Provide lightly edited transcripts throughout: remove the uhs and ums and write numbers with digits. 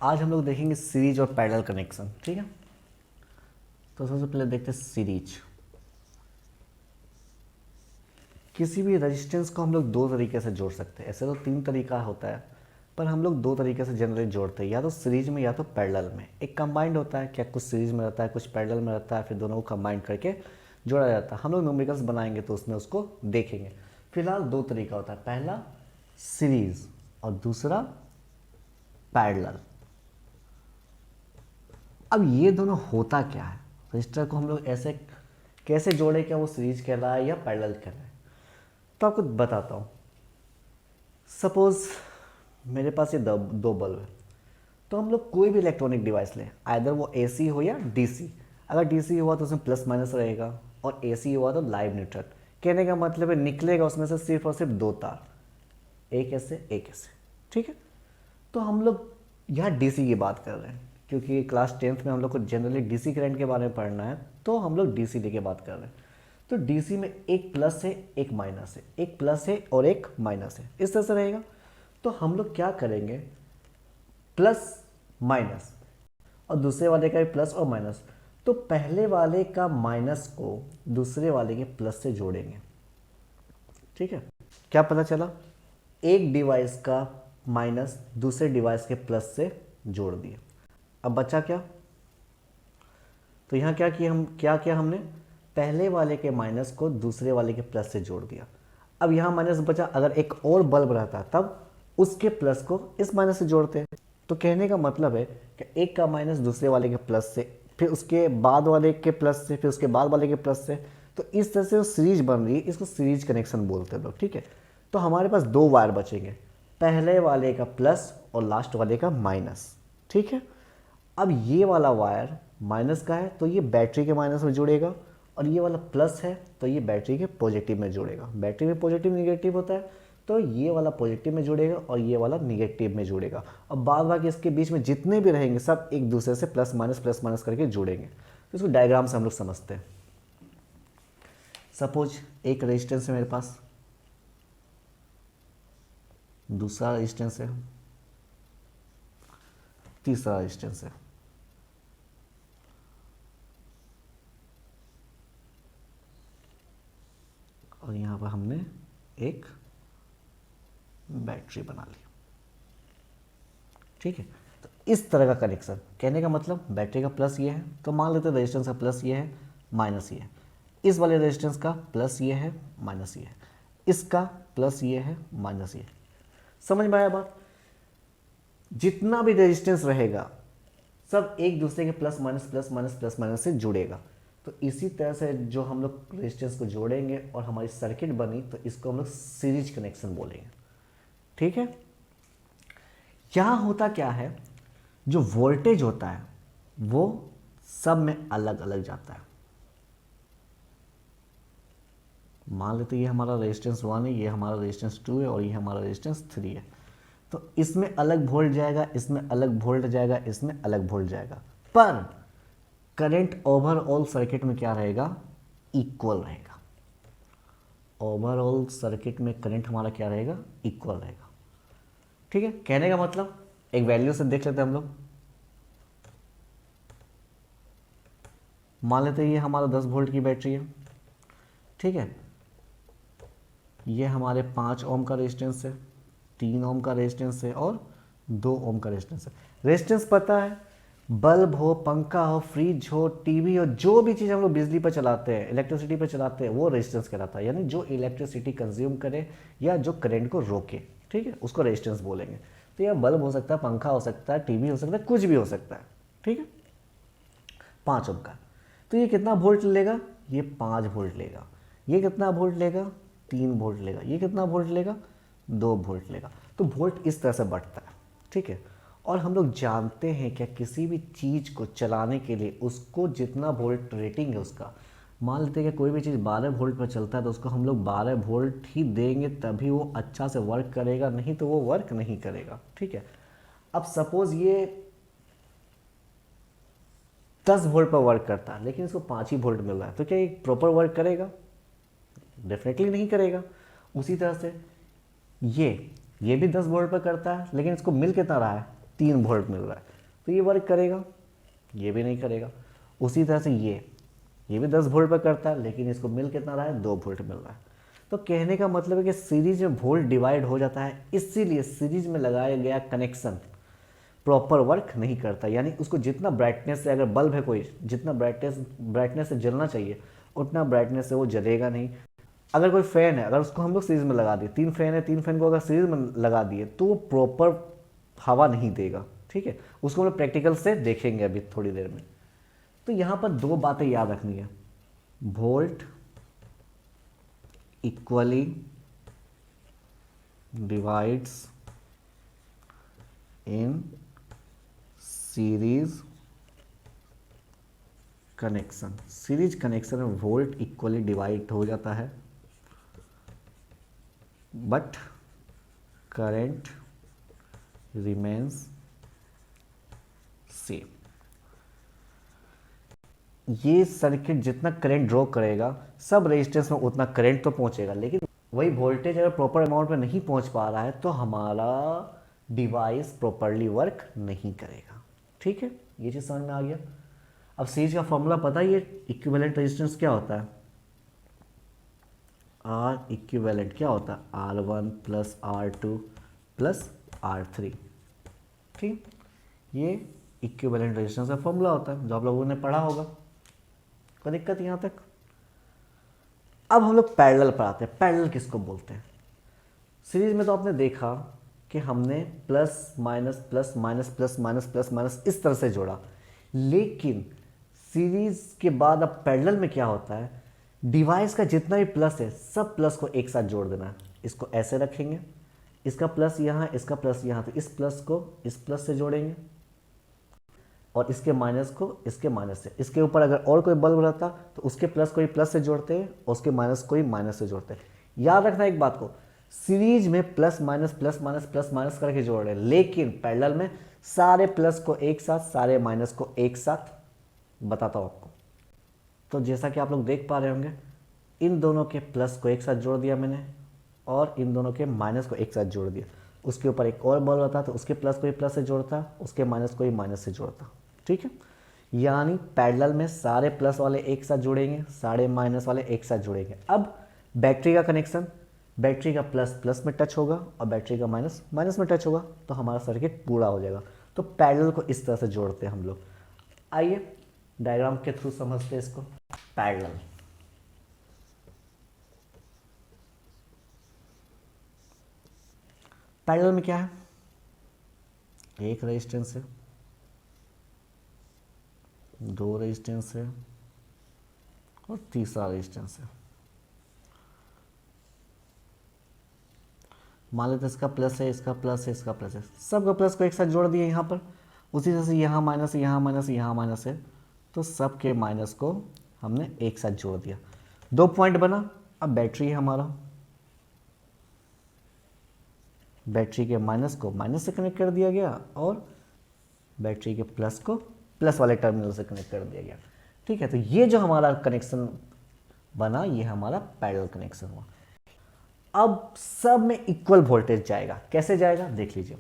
आज हम लोग देखेंगे सीरीज और पैरेलल कनेक्शन। ठीक है, तो सबसे पहले देखते हैं सीरीज। किसी भी रेजिस्टेंस को हम लोग दो तरीके से जोड़ सकते हैं। ऐसे तो तीन तरीका होता है, पर हम लोग दो तरीके से जनरली जोड़ते हैं, या तो सीरीज में या तो पैरेलल में। एक कंबाइंड होता है, क्या कुछ सीरीज में रहता है कुछ पैरेलल में रहता है, फिर दोनों को कंबाइंड करके जोड़ा जाता है। हम लोग न्यूमेरिकल्स बनाएंगे तो उसमें उसको देखेंगे। फिलहाल दो तरीका होता है, पहला सीरीज और दूसरा पैरेलल। अब ये दोनों होता क्या है, रजिस्टर को हम लोग ऐसे कैसे जोड़े, क्या वो सीरीज कहलाए या पैरेलल कहलाए। तो आपको बताता हूँ। सपोज मेरे पास ये दो बल्ब है, तो हम लोग कोई भी इलेक्ट्रॉनिक डिवाइस लें, आइदर वो एसी हो या डीसी। अगर डीसी हुआ तो उसमें प्लस माइनस रहेगा, और एसी हुआ तो लाइव न्यूट्रल। कहने का मतलब है निकलेगा उसमें से सिर्फ और सिर्फ दो तार, एक ऐसे एक ऐसे। ठीक है, तो हम लोग यहाँ डीसी की बात कर रहे हैं, क्योंकि क्लास 10th में हम लोग को जनरली डीसी करंट के बारे में पढ़ना है, तो हम लोग डीसी लेके बात कर रहे हैं। तो डीसी में एक प्लस है एक माइनस है, एक प्लस है और एक माइनस है, इस तरह से रहेगा। तो हम लोग क्या करेंगे, प्लस माइनस, और दूसरे वाले का भी प्लस और माइनस, तो पहले वाले का माइनस को दूसरे वाले के प्लस से जोड़ेंगे। ठीक है, क्या पता चला, एक डिवाइस का माइनस दूसरे डिवाइस के प्लस से जोड़ दिया। अब बचा क्या, तो यहाँ क्या किया हमने, पहले वाले के माइनस को दूसरे वाले के प्लस से जोड़ दिया। अब यहाँ माइनस बचा, अगर एक और बल्ब रहता तब उसके प्लस को इस माइनस से जोड़ते। तो कहने का मतलब है कि एक का माइनस दूसरे वाले के प्लस से, फिर उसके बाद वाले के प्लस से, फिर उसके बाद वाले के प्लस से। तो इस तरह से जो सीरीज बन रही है इसको सीरीज कनेक्शन बोलते हैं लोग। ठीक है, तो हमारे पास दो वायर बचेंगे, पहले वाले का प्लस और लास्ट वाले का माइनस। ठीक है, अब ये वाला वायर माइनस का है तो ये बैटरी के माइनस में जुड़ेगा, और ये वाला प्लस है तो ये बैटरी के पॉजिटिव में जुड़ेगा। बैटरी में पॉजिटिव निगेटिव होता है, तो ये वाला पॉजिटिव में जुड़ेगा और ये वाला निगेटिव में जुड़ेगा। अब बाद बाकी इसके बीच में जितने भी रहेंगे सब एक दूसरे से प्लस माइनस करके जुड़ेंगे। तो इसको डायग्राम से हम लोग समझते हैं। सपोज एक रेजिस्टेंस है मेरे पास, दूसरा रेजिस्टेंस है, तीसरा रेजिस्टेंस है, और यहाँ पर हमने एक बैटरी बना ली। ठीक है, तो इस तरह का कनेक्शन, कहने का मतलब बैटरी का प्लस ये है, तो मान लेते हैं रेजिस्टेंस का प्लस ये है माइनस ये है, इस वाले रेजिस्टेंस का प्लस ये है माइनस ये है, इसका प्लस ये है माइनस ये है। समझ में आया बात। जितना भी रेजिस्टेंस रहेगा सब एक दूसरे के प्लस माइनस से जुड़ेगा। तो इसी तरह से जो हम लोग रेजिस्टेंस को जोड़ेंगे और हमारी सर्किट बनी, तो इसको हम लोग सीरीज कनेक्शन बोलेंगे। ठीक है, यहाँ होता क्या है, जो वोल्टेज होता है वो सब में अलग अलग जाता है। मान लेते ये हमारा रेजिस्टेंस 1 है, ये हमारा रेजिस्टेंस 2 है, और ये हमारा रेजिस्टेंस 3 है। तो इसमें अलग वोल्ट जाएगा, इसमें अलग वोल्ट जाएगा, इसमें अलग वोल्ट जाएगा, पर करंट ओवरऑल सर्किट में क्या रहेगा, इक्वल रहेगा। ओवरऑल सर्किट में करंट हमारा क्या रहेगा, इक्वल रहेगा। ठीक है, कहने का मतलब एक वैल्यू से देख लेते हैं हम लोग। मान लेते हैं ये हमारा 10 वोल्ट की बैटरी है। ठीक है, ये हमारे 5 ओम का रेजिस्टेंस है, 3 ओम का रेजिस्टेंस है और 2 ओम का रेजिस्टेंस है। रेजिस्टेंस पता है, बल्ब हो, पंखा हो, फ्रिज हो, टीवी हो, जो भी चीज़ हम लोग बिजली पर चलाते हैं, इलेक्ट्रिसिटी पर चलाते हैं, वो रेजिस्टेंस कहलाता है। यानी जो इलेक्ट्रिसिटी कंज्यूम करे या जो करंट को रोके, ठीक है, उसको रेजिस्टेंस बोलेंगे। तो यह बल्ब हो सकता है, पंखा हो सकता है, टीवी हो सकता है, कुछ भी हो सकता है। ठीक है, 5 ओम का, तो ये कितना वोल्ट लेगा, ये 5 वोल्ट लेगा। ये कितना वोल्ट लेगा, 3 वोल्ट लेगा। ये कितना वोल्ट लेगा, 2 वोल्ट लेगा। तो वोल्ट इस तरह से बढ़ता है। ठीक है, और हम लोग जानते हैं क्या, किसी भी चीज़ को चलाने के लिए उसको जितना वोल्ट रेटिंग है उसका, मान लेते हैं कि कोई भी चीज़ 12 वोल्ट पर चलता है, तो उसको हम लोग 12 वोल्ट ही देंगे तभी वो अच्छा से वर्क करेगा, नहीं तो वो वर्क नहीं करेगा। ठीक है, अब सपोज ये 10 वोल्ट पर वर्क करता है, लेकिन इसको 5 ही वोल्ट मिल रहा है, तो क्या ये प्रॉपर वर्क करेगा, डेफिनेटली नहीं करेगा। उसी तरह से ये भी 10 वोल्ट पर करता है, लेकिन इसको मिल कितना रहा है, 3 वोल्ट मिल रहा है, तो ये वर्क करेगा, ये भी नहीं करेगा। उसी तरह से ये भी 10 वोल्ट पर करता है, लेकिन इसको मिल कितना रहा है, 2 वोल्ट मिल रहा है। तो कहने का मतलब है कि सीरीज में वोल्ट डिवाइड हो जाता है, इसीलिए सीरीज में लगाया गया कनेक्शन प्रॉपर वर्क नहीं करता। यानी उसको जितना ब्राइटनेस से, अगर बल्ब है कोई, जितना ब्राइटनेस से जलना चाहिए उतना ब्राइटनेस से वो जलेगा नहीं। अगर कोई फैन है, अगर उसको हम लोग सीरीज में लगा दिए, 3 फैन है, 3 फैन को अगर सीरीज में लगा दिए तो वो प्रॉपर हवा नहीं देगा। ठीक है, उसको हम लोग प्रैक्टिकल से देखेंगे अभी थोड़ी देर में। तो यहाँ पर 2 बातें याद रखनी है, volt equally divides in series connection. Series connection में वोल्ट इक्वली डिवाइड हो जाता है, बट करंट रिमेन्स सेम। ये सर्किट जितना करंट ड्रॉ करेगा, सब रेजिस्टेंस में उतना करंट तो पहुंचेगा, लेकिन वही वोल्टेज अगर प्रॉपर अमाउंट में नहीं पहुंच पा रहा है तो हमारा डिवाइस प्रॉपरली वर्क नहीं करेगा। ठीक है, ये चीज़ समझ में आ गया। अब सीरीज का फॉर्मूला पता ही है, इक्विवेलेंट रेजिस्टेंस क्या होता है, आर इक्विवेलेंट क्या होता है, R1 plus R2 plus R3। ठीक, ये इक्विवेलेंट रेजिस्टेंस का फॉर्मूला होता है जो आप लोगों ने पढ़ा होगा। कोई दिक्कत यहाँ तक? अब हम लोग पैरेलल पर आते हैं। पैरेलल किसको बोलते हैं? सीरीज में तो आपने देखा कि हमने plus minus plus minus plus minus plus minus इस तरह से जोड़ा, लेकिन सीरीज के बाद अब पैरेलल में क्या होता है, डिवाइस का जितना भी प्लस है सब प्लस को एक साथ जोड़ देना है। इसको ऐसे रखेंगे, इसका प्लस यहाँ, इसका प्लस यहाँ, तो इस प्लस को इस प्लस से जोड़ेंगे और इसके माइनस को इसके माइनस से। इसके ऊपर अगर और कोई बल्ब रहता तो उसके प्लस को ही प्लस से जोड़ते हैं और उसके माइनस को ही माइनस से जोड़ते हैं। याद रखना एक बात को, सीरीज में plus minus plus minus plus minus करके जोड़ रहे हैं, लेकिन पैरेलल में सारे प्लस को एक साथ, सारे माइनस को एक साथ। बताता हूँ आपको। तो जैसा कि आप लोग देख पा रहे होंगे, इन दोनों के प्लस को एक साथ जोड़ दिया मैंने और इन दोनों के माइनस को एक साथ जोड़ दिया। उसके ऊपर एक और बल्ब होता तो उसके प्लस को ही प्लस से जोड़ता, उसके माइनस को ही माइनस से जोड़ता। ठीक है, यानी पैरेलल में सारे प्लस वाले एक साथ जुड़ेंगे, सारे माइनस वाले एक साथ जुड़ेंगे। अब बैटरी का कनेक्शन, बैटरी का प्लस प्लस में टच होगा और बैटरी का माइनस माइनस में टच होगा, तो हमारा सर्किट पूरा हो जाएगा। तो पैरेलल को इस तरह से जोड़ते हैं हम लोग। आइए डायग्राम के थ्रू समझते हैं इसको। पैरेलल, पैरेलल में क्या है, एक रेजिस्टेंस है, 2 रेजिस्टेंस है और तीसरा रेजिस्टेंस है। मान लेते इसका प्लस है, इसका प्लस है, इसका प्लस है, सबका प्लस को एक साथ जोड़ दिए यहाँ पर। उसी तरह से यहाँ माइनस, यहाँ माइनस, यहाँ माइनस है, तो सबके माइनस को हमने एक साथ जोड़ दिया। 2 पॉइंट बना। अब बैटरी है हमारा, बैटरी के माइनस को माइनस से कनेक्ट कर दिया गया और बैटरी के प्लस को प्लस वाले टर्मिनल से कनेक्ट कर दिया गया। ठीक है, तो ये जो हमारा कनेक्शन बना, ये हमारा पैरेलल कनेक्शन हुआ। अब सब में इक्वल वोल्टेज जाएगा। कैसे जाएगा देख लीजिए।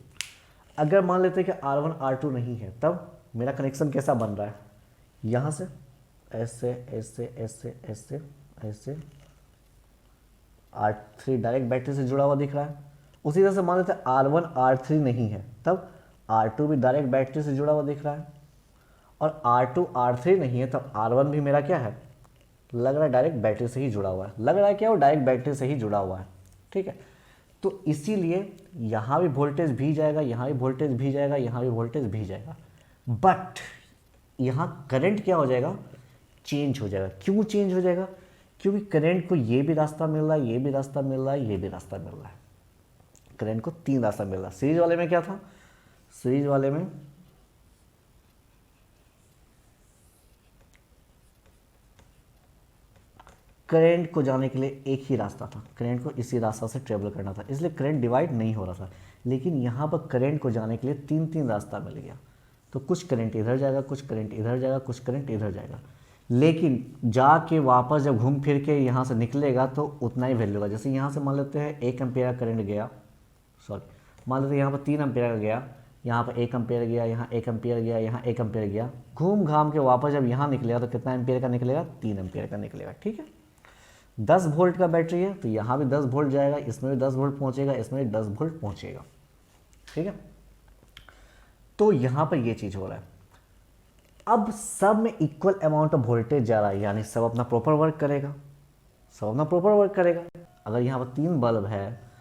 अगर मान लेते हैं कि R1 R2 नहीं है, तब मेरा कनेक्शन कैसा बन रहा है, यहाँ से ऐसे ऐसे ऐसे ऐसे ऐसे, R3 डायरेक्ट बैटरी से जुड़ा हुआ दिख रहा है। उसी तरह से मान लेते हैं R1 R3 नहीं है, तब R2 भी डायरेक्ट बैटरी से जुड़ा हुआ दिख रहा है, और R2 R3 नहीं है तब R1 भी मेरा क्या है, लग रहा है डायरेक्ट बैटरी से ही जुड़ा हुआ है। लग रहा है क्या, वो डायरेक्ट बैटरी से ही जुड़ा हुआ है। ठीक है, तो इसीलिए यहाँ भी वोल्टेज भी जाएगा, यहाँ भी वोल्टेज भी जाएगा, यहाँ भी वोल्टेज भी जाएगा, बट यहाँ करंट क्या हो जाएगा, चेंज हो जाएगा। क्यों चेंज हो जाएगा, क्योंकि करंट को ये भी रास्ता मिल रहा है, ये भी रास्ता मिल रहा है, ये भी रास्ता मिल रहा है। करंट को 3 रास्ता मिल रहा है। सीरीज वाले में क्या था, सीरीज वाले में करंट को जाने के लिए एक ही रास्ता था, करंट को इसी रास्ता से ट्रेवल करना था, इसलिए करंट डिवाइड नहीं हो रहा था। लेकिन यहाँ पर करंट को जाने के लिए 3 रास्ता मिल गया, तो कुछ करंट इधर जाएगा, कुछ करंट इधर जाएगा, कुछ करंट इधर जाएगा। लेकिन जाके वापस जब घूम फिर के यहाँ से निकलेगा तो उतना ही वैल्यू होगा। जैसे यहाँ से मान लेते हैं 1 एम्पियर का करंट गया, सॉरी मान लेते हैं यहाँ पर 3 एम्पियर का गया, यहाँ पर 1 एम्पेयर गया, यहाँ 1 एम्पेयर गया, यहाँ 1 एम्पेयर गया, घूम घाम के वापस जब यहाँ निकलेगा तो कितना एम्पेयर का निकलेगा, 3 एम्पेयर का निकलेगा। ठीक है, 10 वोल्ट का बैटरी है तो यहाँ भी 10 वोल्ट जाएगा, इसमें भी 10 वोल्ट पहुँचेगा, इसमें भी 10 वोल्ट पहुँचेगा। ठीक है, तो यहाँ पर ये चीज़ हो रहा है। अब सब में इक्वल अमाउंट ऑफ वोल्टेज जा रहा है, यानी सब अपना प्रॉपर वर्क करेगा, सब अपना प्रॉपर वर्क करेगा। अगर यहाँ पर 3 बल्ब है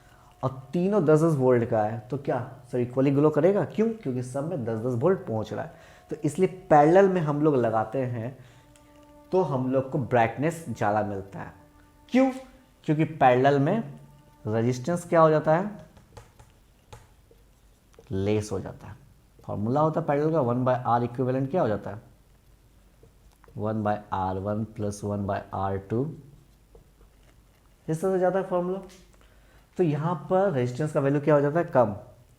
और तीनों 10-10 वोल्ट का है तो क्या सब इक्वली ग्लो करेगा? क्यों? क्योंकि सब में 10-10 वोल्ट पहुँच रहा है। तो इसलिए पैरेलल में हम लोग लगाते हैं तो हम लोग को ब्राइटनेस ज़्यादा मिलता है। क्यों? क्योंकि पैरेलल में रेजिस्टेंस क्या हो जाता है, लेस हो जाता है। फॉर्मूला होता है पैरेलल का 1/R इक्विवेलेंट क्या हो जाता है, 1/R1 + 1/R2, इस तरह से जाता है फॉर्मूला। तो यहाँ पर रेजिस्टेंस का वैल्यू क्या हो जाता है, कम,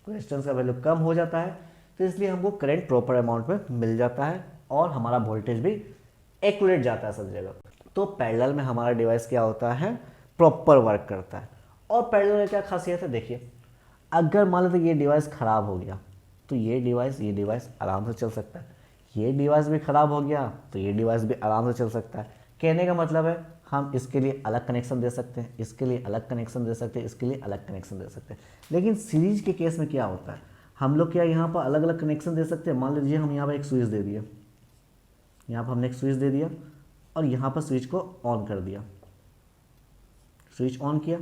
रेजिस्टेंस का वैल्यू कम हो जाता है, तो इसलिए हमको करंट प्रॉपर अमाउंट में मिल जाता है और हमारा वोल्टेज भी एक्यूरेट जाता है सब जगह। तो पैरेलल में हमारा डिवाइस क्या होता है, प्रॉपर वर्क करता है। और पैरेलल में क्या खासियत है, देखिए अगर मान लो तो ये डिवाइस ख़राब हो गया तो ये डिवाइस आराम से चल सकता है, ये डिवाइस भी ख़राब हो गया तो ये डिवाइस भी आराम से चल सकता है। कहने का मतलब है हम इसके लिए अलग कनेक्शन दे सकते हैं, इसके लिए अलग कनेक्शन दे सकते हैं, इसके लिए अलग कनेक्शन दे सकते हैं। लेकिन सीरीज के केस में क्या होता है, हम लोग क्या यहाँ पर अलग अलग कनेक्शन दे सकते हैं। मान लीजिए हम यहाँ पर एक स्विच दे दिया, यहाँ पर हमने एक स्विच दे दिया और यहाँ पर स्विच को ऑन कर दिया, स्विच ऑन किया,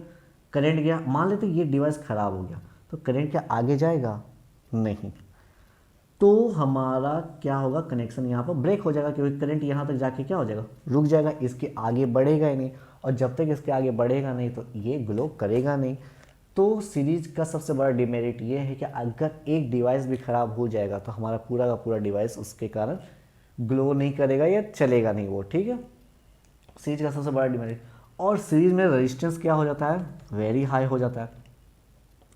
करंट गया। मान लेते ये डिवाइस ख़राब हो गया तो करंट क्या आगे जाएगा? नहीं, तो हमारा क्या होगा, कनेक्शन यहाँ पर ब्रेक हो जाएगा, क्योंकि करंट यहाँ तक जाके क्या हो जाएगा, रुक जाएगा, इसके आगे बढ़ेगा ही नहीं। और जब तक इसके आगे बढ़ेगा नहीं तो ये ग्लो करेगा नहीं। तो सीरीज का सबसे बड़ा डिमेरिट ये है कि अगर एक डिवाइस भी ख़राब हो जाएगा तो हमारा पूरा का पूरा डिवाइस उसके कारण ग्लो नहीं करेगा या चलेगा नहीं वो। ठीक है, सीरीज का सबसे बड़ा डिमेरिट। और सीरीज में रेजिस्टेंस क्या हो जाता है, वेरी हाई हो जाता है।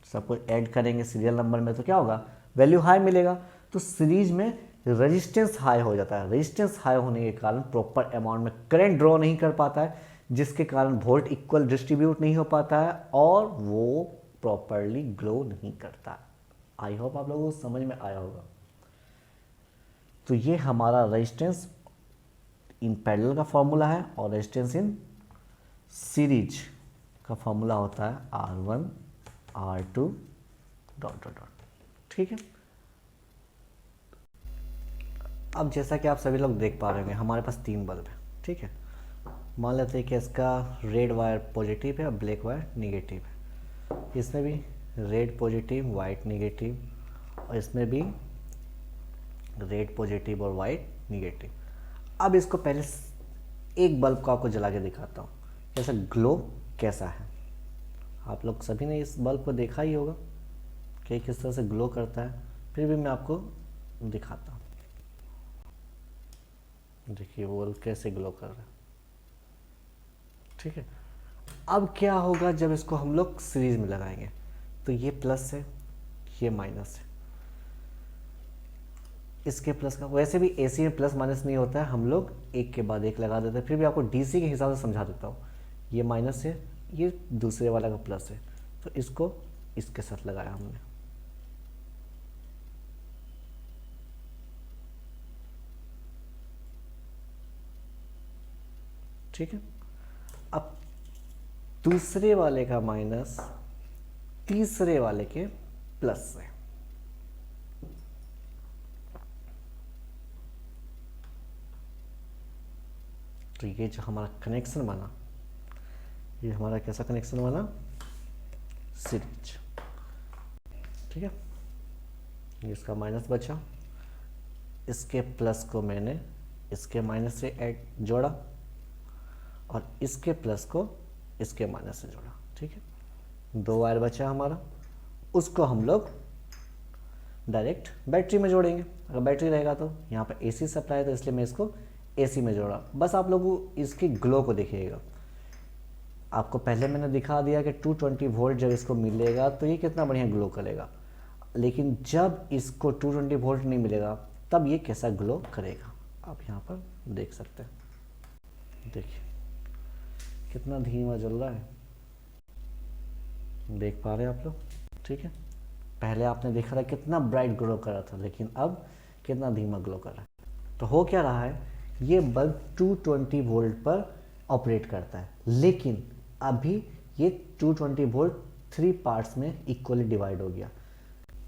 सब कुछ ऐड करेंगे सीरियल नंबर में तो क्या होगा, वैल्यू हाई मिलेगा। तो सीरीज में रेजिस्टेंस हाई हो जाता है, रेजिस्टेंस हाई होने के कारण प्रॉपर अमाउंट में करंट ड्रॉ नहीं कर पाता है, जिसके कारण वोल्ट इक्वल डिस्ट्रीब्यूट नहीं हो पाता है और वो प्रॉपरली ग्लो नहीं करता। आई होप आप लोगों को समझ में आया होगा। तो ये हमारा रेजिस्टेंस इन पैरेलल का फॉर्मूला है और रेजिस्टेंस इन सीरीज का फॉर्मूला होता है R1 R2 ... ठीक है, अब जैसा कि आप सभी लोग देख पा रहे होंगे हमारे पास 3 बल्ब है। ठीक है, मान लेते हैं कि इसका रेड वायर पॉजिटिव है और ब्लैक वायर निगेटिव है। इसमें भी रेड पॉजिटिव वाइट निगेटिव और इसमें भी रेड पॉजिटिव और वाइट निगेटिव। अब इसको पहले एक बल्ब को आपको जला के दिखाता हूँ कैसा ग्लो कैसा है। आप लोग सभी ने इस बल्ब को देखा ही होगा कि किस तरह से ग्लो करता है, फिर भी मैं आपको दिखाता हूँ। देखिए वो बल्ब कैसे ग्लो कर रहा है। ठीक है, अब क्या होगा जब इसको हम लोग सीरीज में लगाएंगे, तो ये प्लस है ये माइनस है, इसके प्लस का। वैसे भी एसी में प्लस माइनस नहीं होता है, हम लोग एक के बाद एक लगा देते हैं, फिर भी आपको डीसी के हिसाब से समझा देता हूँ। ये माइनस है, ये दूसरे वाला का प्लस है, तो इसको इसके साथ लगाया हमने। ठीक है, अब दूसरे वाले का माइनस तीसरे वाले के प्लस से। तो ये जो हमारा कनेक्शन बना, ये हमारा कैसा कनेक्शन बना, सीरीज। ठीक है, ये इसका माइनस बचा, इसके प्लस को मैंने इसके माइनस से ऐड जोड़ा और इसके प्लस को इसके माइनस से जोड़ा। ठीक है, 2 वायर बचा हमारा, उसको हम लोग डायरेक्ट बैटरी में जोड़ेंगे। अगर बैटरी रहेगा तो यहाँ पर एसी सप्लाई है तो इसलिए मैं इसको एसी में जोड़ा। बस आप लोग इसकी ग्लो को देखिएगा। आपको पहले मैंने दिखा दिया कि 220 वोल्ट जब इसको मिलेगा तो ये कितना बढ़िया ग्लो करेगा, लेकिन जब इसको 220 वोल्ट नहीं मिलेगा तब ये कैसा ग्लो करेगा, आप यहाँ पर देख सकते हैं। देखिए कितना धीमा जल रहा है, देख पा रहे हैं आप लोग। ठीक है, पहले आपने देखा था कितना ब्राइट ग्लो कर रहा था, लेकिन अब कितना धीमा ग्लो कर रहा है। तो हो क्या रहा है, ये बल्ब 220 वोल्ट पर ऑपरेट करता है, लेकिन अभी ये 220 वोल्ट 3 पार्ट्स में इक्वली डिवाइड हो गया,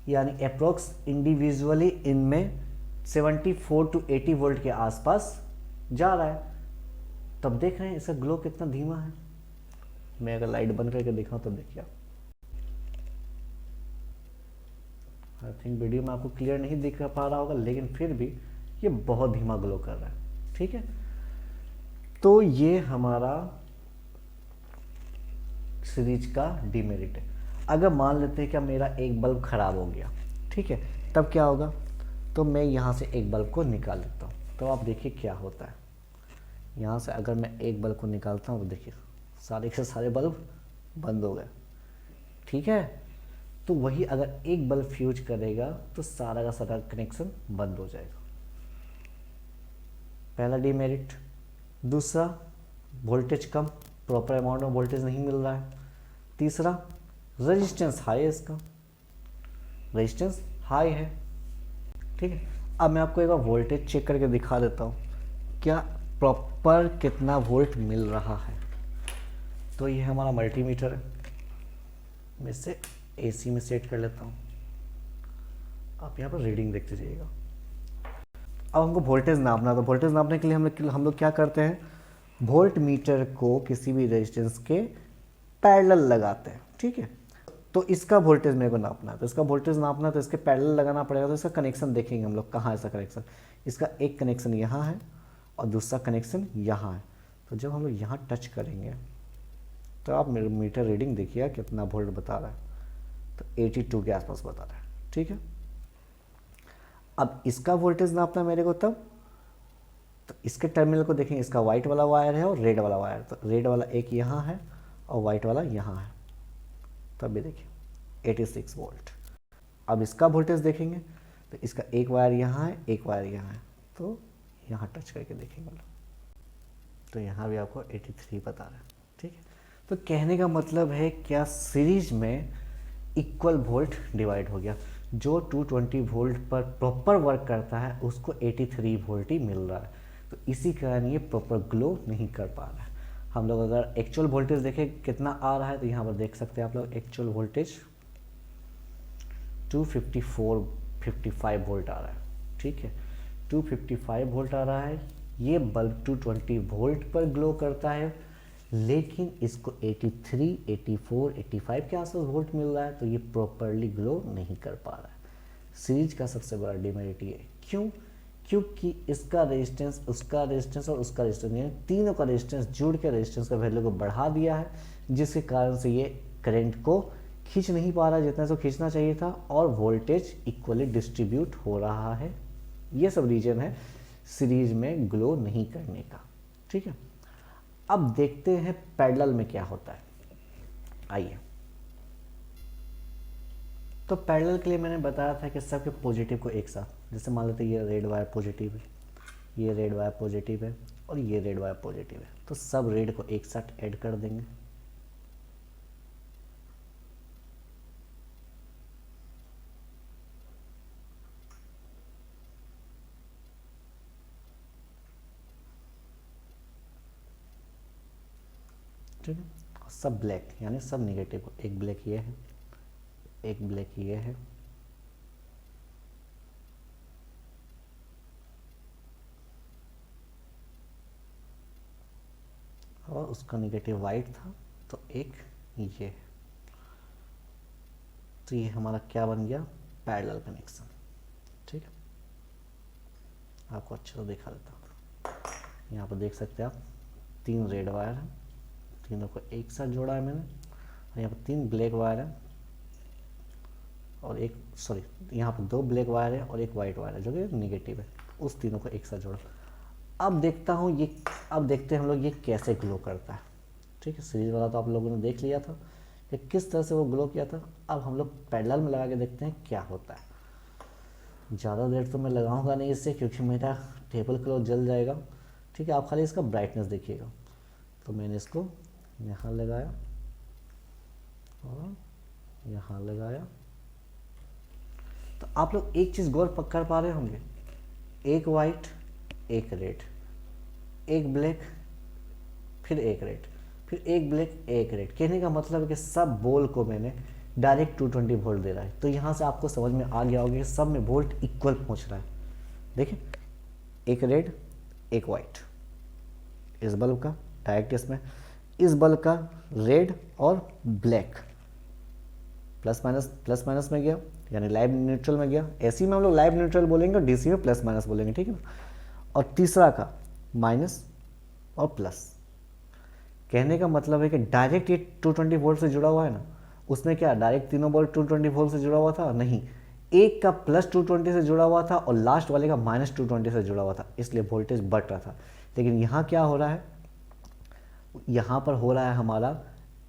यानी अप्रोक्स इंडिविजुअली इनमें 74 टू 80 वोल्ट के आसपास जा रहा है। तब देख रहे हैं इसका ग्लो कितना धीमा है। मैं अगर लाइट बंद करके दिखाऊं तो देखिए, आई थिंक वीडियो में आपको क्लियर नहीं दिख पा रहा होगा, लेकिन फिर भी ये बहुत धीमा ग्लो कर रहा है। ठीक है, तो ये हमारा सीरीज का डिमेरिट है। अगर मान लेते हैं कि मेरा एक बल्ब खराब हो गया, ठीक है, तब क्या होगा, तो मैं यहाँ से एक बल्ब को निकाल लेता हूँ, तो आप देखिए क्या होता है। यहाँ से अगर मैं एक बल्ब को निकालता हूँ तो देखिए सारे के सारे बल्ब बंद हो गए। ठीक है, तो वही अगर एक बल्ब फ्यूज करेगा तो सारा का सारा कनेक्शन बंद हो जाएगा। पहला डिमेरिट। दूसरा, वोल्टेज कम, प्रॉपर अमाउंट में वोल्टेज नहीं मिल रहा है। तीसरा, रेजिस्टेंस हाई है, इसका रेजिस्टेंस हाई है। ठीक है, अब मैं आपको एक बार वोल्टेज चेक करके दिखा देता हूँ क्या प्रॉपर कितना वोल्ट मिल रहा है। तो ये हमारा मल्टीमीटर है, मैं इसे एसी में सेट कर लेता हूँ। आप यहाँ पर रीडिंग देखते जाइएगा। अब हमको वोल्टेज नापना, तो वोल्टेज नापने के लिए हम लोग क्या करते हैं, वोल्ट मीटर को किसी भी रेजिस्टेंस के पैरेलल लगाते हैं। ठीक है, तो इसका वोल्टेज मेरे को नापना है, तो इसका वोल्टेज नापना है तो इसके पैरेलल लगाना पड़ेगा। तो इसका कनेक्शन देखेंगे हम लोग, कहाँ है इसका कनेक्शन। इसका एक कनेक्शन यहाँ है और दूसरा कनेक्शन यहाँ है। तो जब हम लोग यहाँ टच करेंगे तो आप मेरे मीटर रीडिंग देखिए कितना वोल्ट बता रहा है, तो 82 के आसपास बता रहा है। ठीक है, अब इसका वोल्टेज नापना मेरे को तब, तो इसके टर्मिनल को देखेंगे, इसका वाइट वाला वायर है और रेड वाला वायर, तो रेड वाला एक यहाँ है और वाइट वाला यहाँ है, तब भी देखिए 86 वोल्ट। अब इसका वोल्टेज देखेंगे तो इसका एक वायर यहाँ है, एक वायर यहाँ है, तो यहाँ टच करके देखेंगे लोग, तो यहाँ भी आपको 83 बता रहा है। ठीक है, तो कहने का मतलब है क्या सीरीज में इक्वल वोल्ट डिवाइड हो गया। जो 220 वोल्ट पर प्रॉपर वर्क करता है उसको 83 वोल्ट ही मिल रहा है, तो इसी कारण ये प्रॉपर ग्लो नहीं कर पा रहा है। हम लोग अगर एक्चुअल वोल्टेज देखें कितना आ रहा है, तो यहाँ पर देख सकते हैं आप लोग एक्चुअल वोल्टेज 255 वोल्ट आ रहा है। ठीक है, 255 वोल्ट आ रहा है। ये बल्ब 220 वोल्ट पर ग्लो करता है, लेकिन इसको 83, 84, 85 के आसपास वोल्ट मिल रहा है, तो ये प्रॉपरली ग्लो नहीं कर पा रहा है। सीरीज का सबसे बड़ा डिमेरिट ये है। क्यों? क्योंकि इसका रेजिस्टेंस, उसका रेजिस्टेंस और उसका रेजिस्टेंस, यानी तीनों का रेजिस्टेंस जुड़ के रेजिस्टेंस का वैल्यू को बढ़ा दिया है, जिसके कारण से ये करंट को खींच नहीं पा रहा है जितना इसको खींचना चाहिए था, और वोल्टेज इक्वली डिस्ट्रीब्यूट हो रहा है। ये सब रीजन है सीरीज में ग्लो नहीं करने का। ठीक है, अब देखते हैं पैरेलल में क्या होता है। आइए, तो पैरेलल के लिए मैंने बताया था कि सबके पॉजिटिव को एक साथ, जैसे मान लेते हैं ये रेड वायर पॉजिटिव है, ये रेड वायर पॉजिटिव है और ये रेड वायर पॉजिटिव है, तो सब रेड को एक साथ ऐड कर देंगे। ठीक है, सब ब्लैक यानी सब निगेटिव को, एक ब्लैक ये है, एक ब्लैक ये है, और उसका निगेटिव वाइट था, तो एक ये है। तो ये हमारा क्या बन गया, पैरेलल कनेक्शन। ठीक है, आपको अच्छे से दिखा देता हूँ। यहाँ पर देख सकते हैं आप, 3 रेड वायर हैं, तीनों को एक साथ जोड़ा है मैंने, और यहाँ पर 3 ब्लैक वायर है और एक, सॉरी, यहाँ पर 2 ब्लैक वायर है और एक वाइट वायर है जो कि निगेटिव है, उस तीनों को एक साथ जोड़ा। अब देखता हूँ ये, अब देखते हैं हम लोग ये कैसे ग्लो करता है। ठीक है, सीरीज वाला तो आप लोगों ने देख लिया था कि किस तरह से वो ग्लो किया था। अब हम लोग पैरेलल में लगा के देखते हैं क्या होता है। ज़्यादा देर तो मैं लगाऊंगा नहीं इससे, क्योंकि मेरा टेबल क्लॉथ जल जाएगा। ठीक है, आप खाली इसका ब्राइटनेस देखिएगा। तो मैंने इसको यहाँ लगाया और यहाँ लगाया तो आप लोग एक चीज़ गौर कर पा रहे होंगे, एक वाइट एक रेड, एक ब्लैक फिर एक रेड, फिर एक ब्लैक एक रेड। कहने का मतलब है कि सब बॉल को मैंने डायरेक्ट 220 वोल्ट दे रहा है। तो यहाँ से आपको समझ में आ गया होगा कि सब में वोल्ट इक्वल पहुँच रहा है। देखिए, एक रेड एक वाइट इस बल्ब का डायरेक्ट, इसमें इस बल्ब का रेड और ब्लैक प्लस माइनस में गया, यानी लाइव न्यूट्रल में गया। एसी में हम लोग लाइव न्यूट्रल बोलेंगे और डीसी में प्लस माइनस बोलेंगे, ठीक है ना। और तीसरा का माइनस और प्लस। कहने का मतलब है कि डायरेक्ट ये 220 वोल्ट से जुड़ा हुआ है ना, उसमें क्या डायरेक्ट तीनों वोल्ट 220 वोल्ट से जुड़ा हुआ था? नहीं, एक का प्लस 220 से जुड़ा हुआ था और लास्ट वाले का माइनस 220 से जुड़ा हुआ था, इसलिए वोल्टेज बढ़ रहा था। लेकिन यहाँ क्या हो रहा है, यहाँ पर हो रहा है हमारा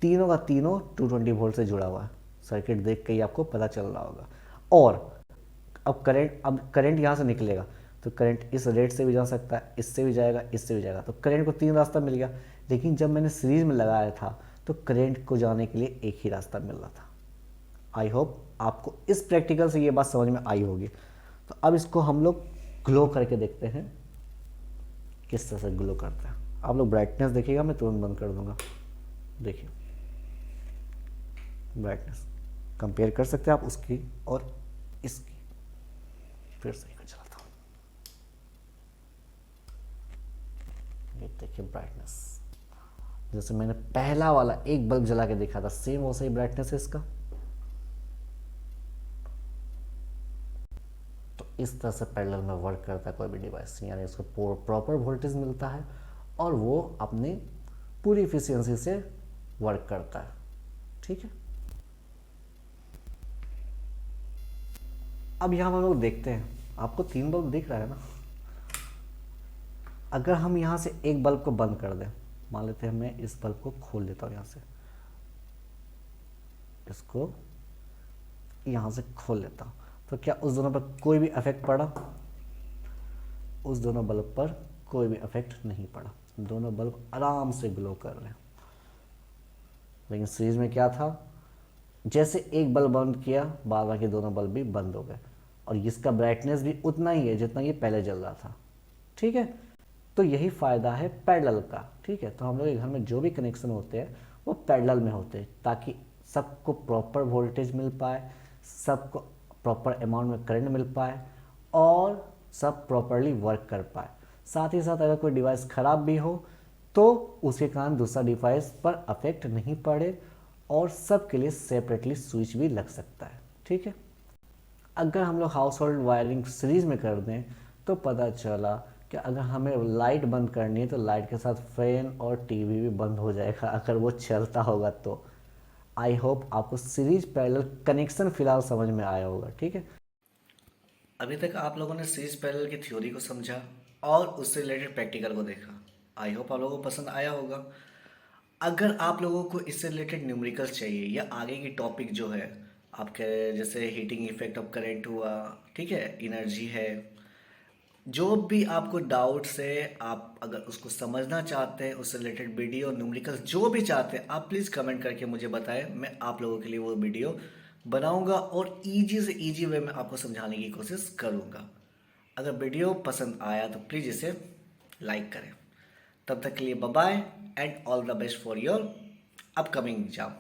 तीनों का तीनों 220 वोल्ट से जुड़ा हुआ है। सर्किट देख के ही आपको पता चल रहा होगा। और अब करंट यहाँ से निकलेगा तो करंट इस रेट से भी जा सकता है, इससे भी जाएगा, इससे भी जाएगा। तो करंट को तीन रास्ता मिल गया। लेकिन जब मैंने सीरीज में लगाया था तो करंट को जाने के लिए एक ही रास्ता मिल रहा था। आई होप आपको इस प्रैक्टिकल से ये बात समझ में आई होगी। तो अब इसको हम लोग ग्लो करके देखते हैं किस तरह से ग्लो करता है। आप लोग ब्राइटनेस देखिएगा, मैं तुरंत बंद कर दूंगा। देखिए ब्राइटनेस कंपेयर कर सकते हैं आप उसकी और इसकी। फिर से एक चलाता हूँ, ये देखिए ब्राइटनेस, जैसे मैंने पहला वाला एक बल्ब जला के देखा था, सेम वैसा ही ब्राइटनेस है इसका। तो इस तरह से पैरेलल में वर्क करता है कोई भी डिवाइस, यानी उसको प्रॉपर वोल्टेज मिलता है और वो अपनी पूरी इफिशियंसी से वर्क करता है, ठीक है। अब यहाँ हम लोग देखते हैं, आपको तीन बल्ब दिख रहा है ना। अगर हम यहाँ से एक बल्ब को बंद कर दें, मान लेते हैं मैं इस बल्ब को खोल देता हूँ, यहाँ से इसको यहाँ से खोल लेता हूँ, तो क्या उस दोनों पर कोई भी इफेक्ट पड़ा? उस दोनों बल्ब पर कोई भी इफेक्ट नहीं पड़ा, दोनों बल्ब आराम से ग्लो कर रहे हैं। लेकिन सीरीज में क्या था, जैसे एक बल्ब बंद किया बाद बाकी दोनों बल्ब भी बंद हो गए, और इसका ब्राइटनेस भी उतना ही है जितना ये पहले जल रहा था, ठीक है। तो यही फ़ायदा है पैरेलल का, ठीक है। तो हम लोग के घर में जो भी कनेक्शन होते हैं वो पैरेलल में होते हैं, ताकि सबको प्रॉपर वोल्टेज मिल पाए, सबको प्रॉपर अमाउंट में करंट मिल पाए और सब प्रॉपरली वर्क कर पाए। साथ ही साथ अगर कोई डिवाइस ख़राब भी हो तो उसके कारण दूसरा डिवाइस पर अफेक्ट नहीं पड़े और सबके लिए सेपरेटली स्विच भी लग सकता है, ठीक है। अगर हम लोग हाउस होल्ड वायरिंग सीरीज में कर दें तो पता चला कि अगर हमें लाइट बंद करनी है तो लाइट के साथ फैन और टीवी भी बंद हो जाएगा, अगर वो चलता होगा तो। आई होप आपको सीरीज पैरेलल कनेक्शन फिलहाल समझ में आया होगा, ठीक है। अभी तक आप लोगों ने सीरीज पैरेलल की थ्योरी को समझा और उससे रिलेटेड प्रैक्टिकल को देखा। आई होप आप लोगों को पसंद आया होगा। अगर आप लोगों को इससे रिलेटेड न्यूमेरिकल्स चाहिए या आगे की टॉपिक जो है आपके, जैसे हीटिंग इफेक्ट ऑफ करंट हुआ, ठीक है, एनर्जी है, जो भी आपको डाउट्स है, आप अगर उसको समझना चाहते हैं, उससे रिलेटेड वीडियो न्यूमेरिकल्स जो भी चाहते हैं, आप प्लीज़ कमेंट करके मुझे बताएं। मैं आप लोगों के लिए वो वीडियो बनाऊंगा और ईजी से ईजी वे में आपको समझाने की कोशिश करूंगा। अगर वीडियो पसंद आया तो प्लीज़ इसे लाइक करें। तब तक के लिए bye bye and all the best for your upcoming exam.